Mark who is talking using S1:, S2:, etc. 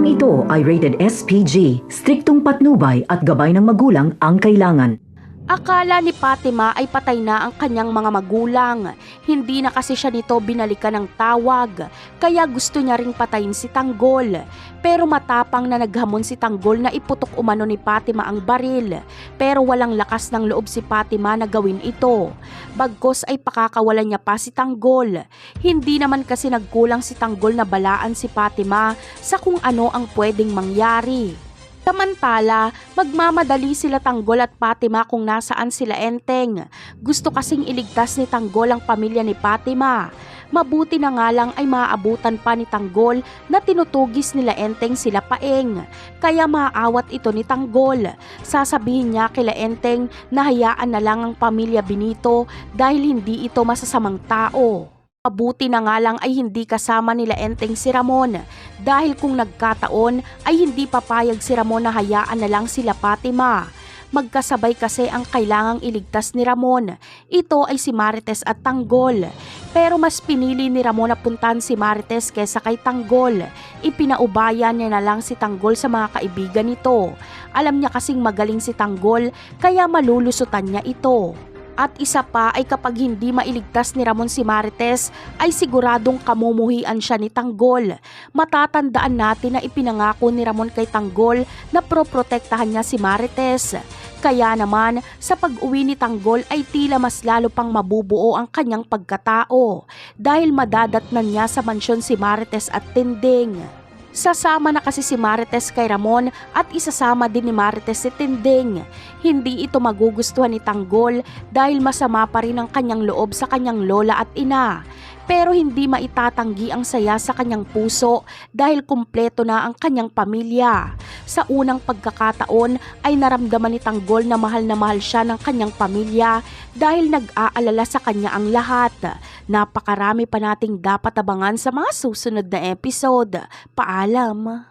S1: Programang ito ay rated SPG, striktong patnubay at gabay ng magulang ang kailangan.
S2: Akala ni Fatima ay patay na ang kanyang mga magulang. Hindi na kasi siya nito binalikan ng tawag, kaya gusto niya ring patayin si Tanggol. Pero matapang na naghamon si Tanggol na iputok umano ni Fatima ang baril. Pero walang lakas ng loob si Fatima na gawin ito. Bagkos ay pakakawalan niya pa si Tanggol. Hindi naman kasi nagkulang si Tanggol na balaan si Fatima sa kung ano ang pwedeng mangyari. Samantala, magmamadali sila Tanggol at Fatima kung nasaan sila Enteng. Gusto kasing iligtas ni Tanggol ang pamilya ni Fatima. Mabuti na nga lang ay maaabutan pa ni Tanggol na tinutugis nila Enteng sila Paeng. Kaya maaawat ito ni Tanggol. Sasabihin niya kila Enteng na hayaan na lang ang pamilya Benito dahil hindi ito masasamang tao. Mabuti na nga lang ay hindi kasama nila Enteng si Ramon dahil kung nagkataon ay hindi papayag si Ramon na hayaan na lang sila Fatima. Magkasabay kasi ang kailangang iligtas ni Ramon. Ito ay si Marites at Tanggol. Pero mas pinili ni Ramon na puntahan si Marites kesa kay Tanggol. Ipinaubayan niya na lang si Tanggol sa mga kaibigan nito. Alam niya kasing magaling si Tanggol kaya malulusutan niya ito. At isa pa ay kapag hindi mailigtas ni Ramon si Marites ay siguradong kamumuhian siya ni Tanggol. Matatandaan natin na ipinangako ni Ramon kay Tanggol na proprotektahan niya si Marites. Kaya naman sa pag-uwi ni Tanggol ay tila mas lalo pang mabubuo ang kanyang pagkatao dahil madadatnan niya sa mansyon si Marites at Tinding. Sasama na kasi si Marites kay Ramon at isasama din ni Marites si Tinding. Hindi ito magugustuhan ni Tanggol dahil masama pa rin ang kanyang loob sa kanyang lola at ina. Pero hindi maitatanggi ang saya sa kanyang puso dahil kumpleto na ang kanyang pamilya. Sa unang pagkakataon ay naramdaman ni Tanggol na mahal siya ng kanyang pamilya dahil nag-aalala sa kanya ang lahat. Napakarami pa nating dapat abangan sa mga susunod na episode. Paalam!